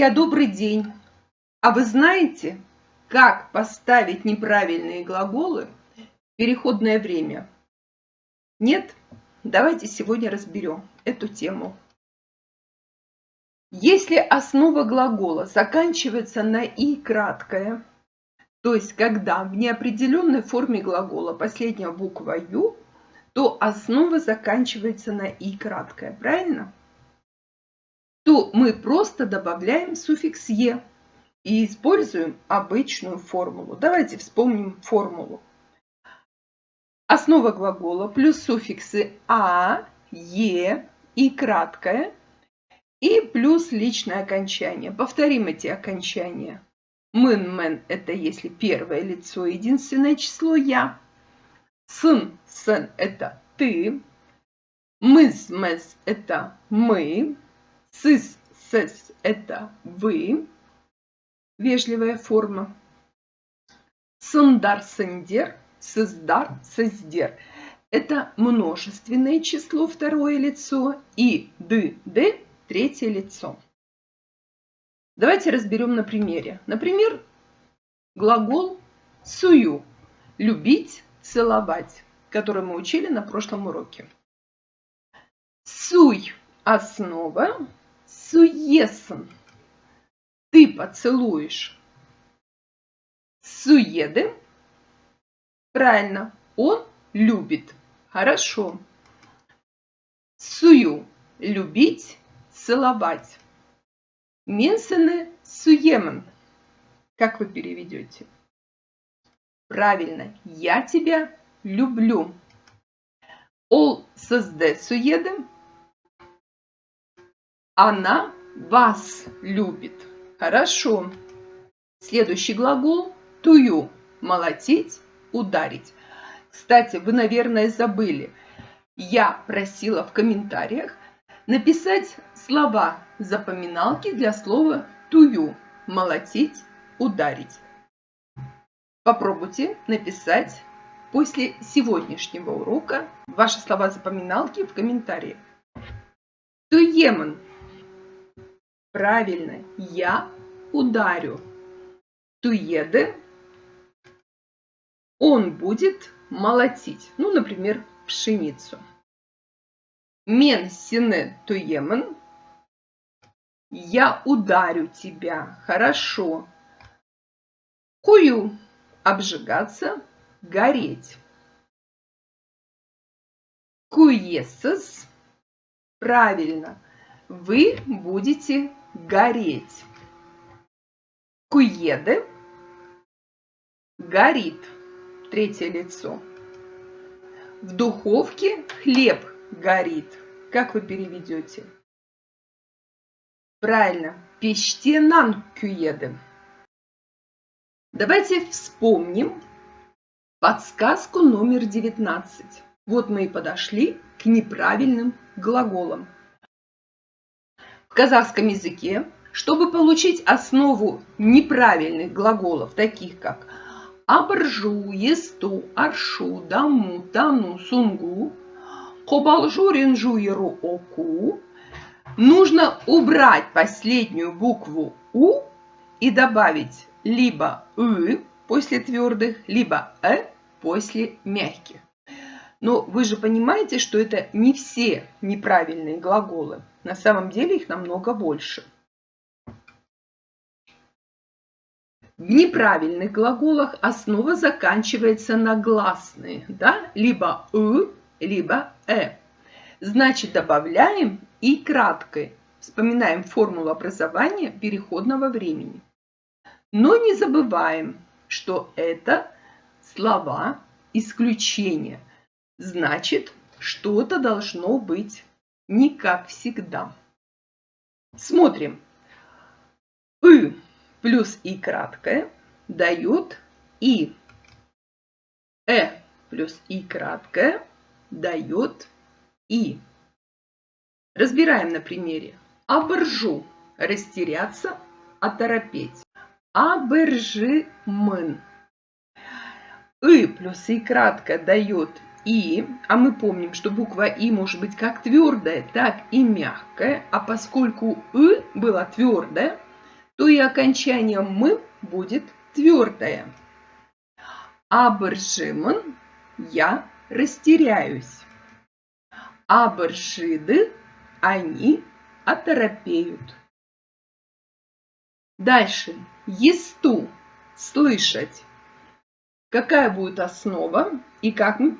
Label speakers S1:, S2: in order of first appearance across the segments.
S1: Друзья, добрый день! А вы знаете, как поставить неправильные глаголы в переходное время? Нет? Давайте сегодня разберем эту тему. Если основа глагола заканчивается на «и» краткое, то есть когда в неопределенной форме глагола последняя буква «ю», то основа заканчивается на «и» краткое, правильно? То мы просто добавляем суффикс «е» и используем обычную формулу. Давайте вспомним формулу. Основа глагола плюс суффиксы «а», «е» и краткое, и плюс личное окончание. Повторим эти окончания. Мын-мен – это если первое лицо, единственное число «я». Сын-сен – это ты. Мыз-мез – это мы. Сыс-сэс – это вы. Вежливая форма. Сындар-сындер, сыздар-сыздер. Это множественное число, второе лицо, и ды-ды, третье лицо. Давайте разберем на примере. Например, глагол сую – любить, целовать, который мы учили на прошлом уроке. Суй – основа, суесен – ты поцелуешь. Суеды. Правильно, он любит. Хорошо. Сую – любить, целовать. Менсене суемен. Как вы переведете? Правильно, я тебя люблю. Ол сызде суеды. Она вас любит. Хорошо. Следующий глагол тую – молотить, ударить. Кстати, вы, наверное, забыли. Я просила в комментариях написать слова-запоминалки для слова тую – молотить, ударить. Попробуйте написать после сегодняшнего урока ваши слова-запоминалки в комментариях. Туемен. Правильно, я ударю. Туеде. Он будет молотить. Ну, например, пшеницу. Мен сине туемен. Я ударю тебя. Хорошо. Кую. Обжигаться, гореть. Куесес. Правильно. Вы будете гореть. Куеде. Горит. Третье лицо. В духовке хлеб горит. Как вы переведете? Правильно. Пештенан кюеде. Давайте вспомним подсказку номер 19. Вот мы и подошли к неправильным глаголам. В казахском языке, чтобы получить основу неправильных глаголов, таких как абыржу, есту, аршу, даму, тану, сунгу, кобалжу, ренжу, еру, оку, нужно убрать последнюю букву У и добавить либо «ы» после твердых, либо после мягких. Но вы же понимаете, что это не все неправильные глаголы. На самом деле их намного больше. В неправильных глаголах основа заканчивается на гласные, да? Либо «ы», либо Значит, добавляем «и» краткое. Вспоминаем формулу образования переходного времени. Но не забываем, что это слова исключения. Значит, что-то должно быть не как всегда. Смотрим. «ы» плюс «и» краткое дает «и». Плюс «и» краткое дает «и». Разбираем на примере. Абыржу – растеряться, оторопеть. Абыржымын. «ы» плюс «и» краткое дает «и», а мы помним, что буква «и» может быть как твердая, так и мягкая, а поскольку «ы» была твердая, то и окончание «м» будет твердое. Абржиман – я растеряюсь. Абржиды – они оторопеют. Дальше. Есту – слышать. Какая будет основа и как мы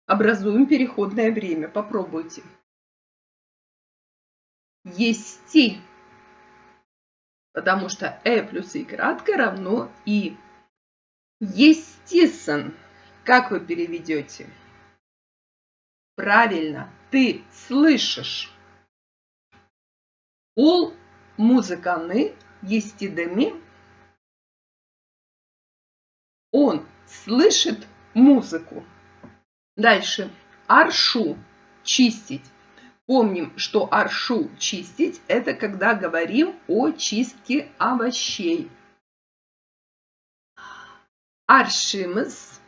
S1: образуем переходное время? Попробуйте. Ести. Потому что плюс и краткое равно и. Естествен. Как вы переведете? Правильно, ты слышишь. Ол музыканы естидеми. Он слышит музыку. Дальше. Аршу. Чистить. Помним, что аршу чистить – это когда говорим о чистке овощей. Аршимыз.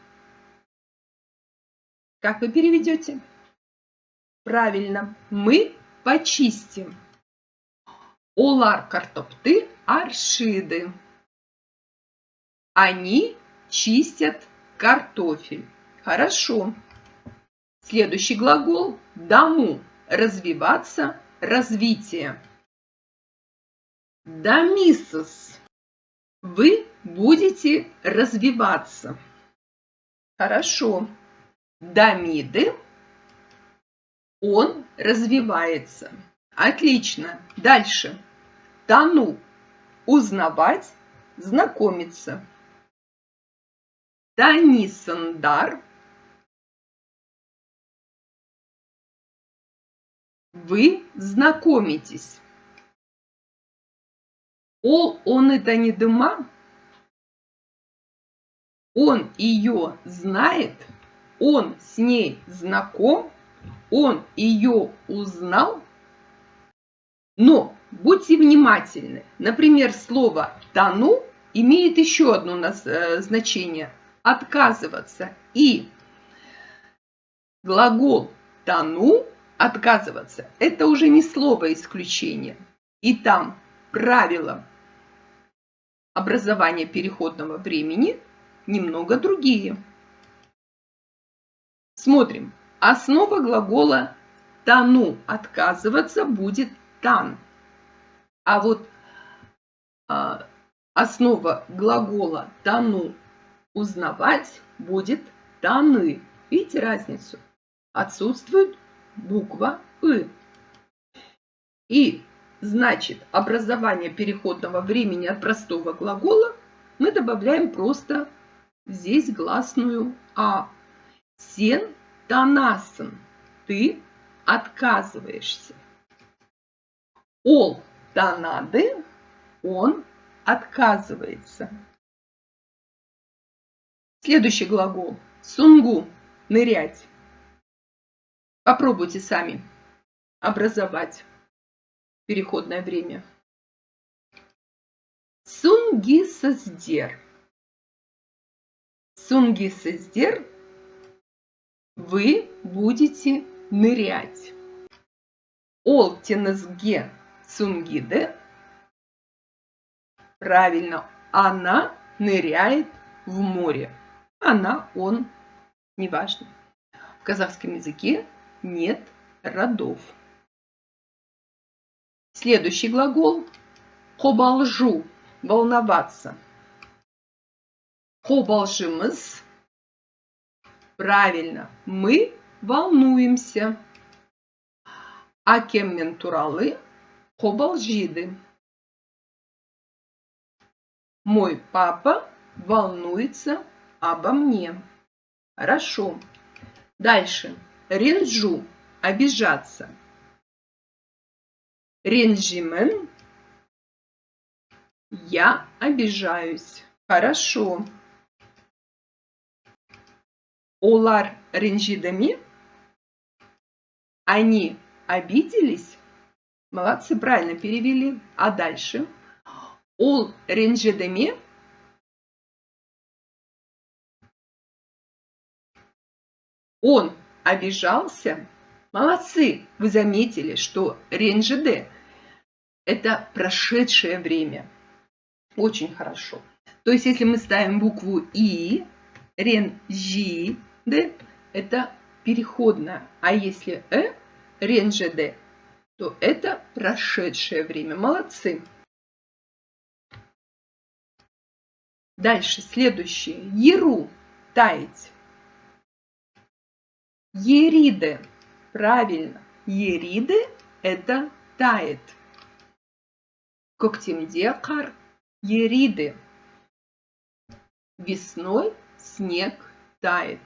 S1: Как вы переведете? Правильно. Мы почистим. Олар картопты аршиды. Они чистят картофель. Хорошо. Следующий глагол. Даму. Развиваться, развитие. Дамисос. Вы будете развиваться. Хорошо. Дамиды. Он развивается. Отлично. Дальше. Тану. Узнавать, знакомиться. Танисандар. Вы знакомитесь. Ол он это не дыма. Он ее знает. Он с ней знаком. Он ее узнал. Но будьте внимательны. Например, слово «тану» имеет еще одно значение – отказываться. И глагол «тану» – отказываться – это уже не слово исключения. И там правила образования переходного времени немного другие. Смотрим. Основа глагола «тану» – отказываться будет «тан». А вот основа глагола «тану» – узнавать будет «таны». Видите разницу? Отсутствует буква «ы». И значит, образование переходного времени от простого глагола мы добавляем просто здесь гласную «а». Сен танасан. Ты отказываешься. Ол танады. Он отказывается. Следующий глагол. Сунгу. Нырять. Попробуйте сами образовать переходное время. Сунгисаздер. Сунгисаздер. Вы будете нырять. Олтинезге сунгиде. Правильно, она ныряет в море. Она, он, неважно. В казахском языке нет родов. Следующий глагол. Хобалжу. Волноваться. Хобалжимыз. Правильно, мы волнуемся. Акеммен туралы. Хобалжиды. Мой папа волнуется обо мне. Хорошо. Дальше. Ренжу. Обижаться. Ренжимен. Я обижаюсь. Хорошо. Олар ренжидами. Они обиделись. Молодцы, правильно перевели. А дальше? Ол ренжидами. Он обижался. Молодцы, вы заметили, что ренжиде это прошедшее время. Очень хорошо. То есть, если мы ставим букву И, рен-жи-де, это переходное. А если рен-же-де, то это прошедшее время. Молодцы. Дальше, следующее. Еру, таять. Ериде, правильно. Ериде это тает. Коктемде кар, ериды. Весной снег тает.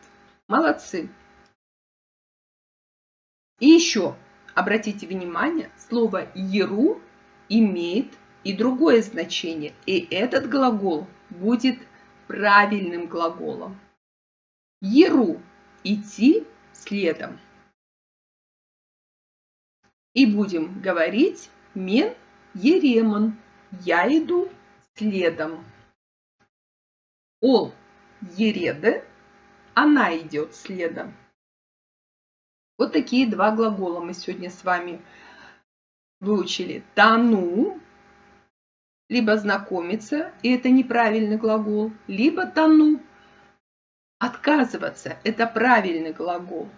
S1: Молодцы. И еще обратите внимание, слово еру имеет и другое значение. И этот глагол будет правильным глаголом. Еру – идти следом. И будем говорить мен еремон. Я иду следом. Ол ереде. Она идет следом. Вот такие два глагола мы сегодня с вами выучили. Тану, либо знакомиться, и это неправильный глагол, либо тану, отказываться, это правильный глагол.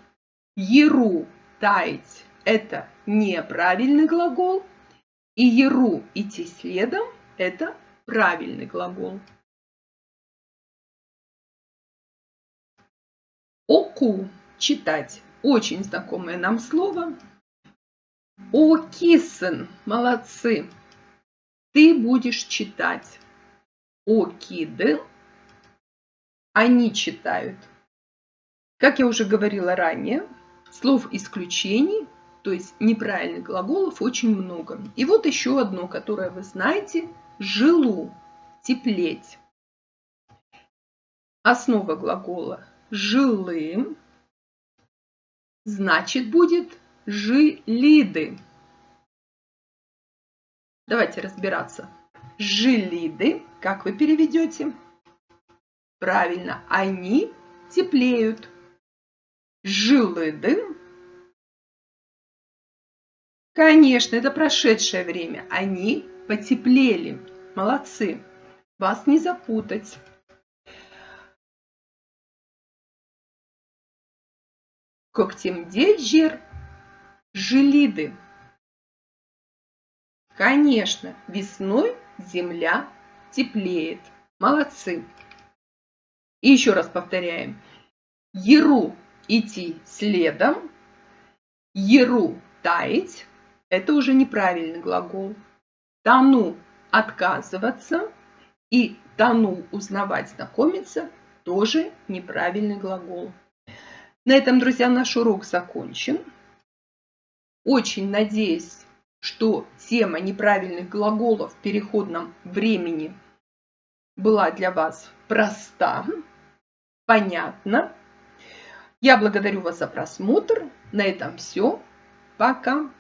S1: Еру, таять, это неправильный глагол. И еру, идти следом, это правильный глагол. Оку, читать, очень знакомое нам слово. Окисен, молодцы. Ты будешь читать. Окиды, они читают. Как я уже говорила ранее, слов исключений, то есть неправильных глаголов, очень много. И вот еще одно, которое вы знаете, жилу, теплеть. Основа глагола жилым, значит будет жилиды. Давайте разбираться. Жилиды, как вы переведете? Правильно, они теплеют. Жилыды. Конечно, это прошедшее время. Они потеплели. Молодцы. Вас не запутать. Коктемде жер. Жилиды. Конечно, весной земля теплеет. Молодцы. И еще раз повторяем. Еру идти следом. Еру таять. Это уже неправильный глагол. Тану отказываться. И тану узнавать, знакомиться тоже неправильный глагол. На этом, друзья, наш урок закончен. Очень надеюсь, что тема неправильных глаголов в переходном времени была для вас проста, понятна. Я благодарю вас за просмотр. На этом все. Пока.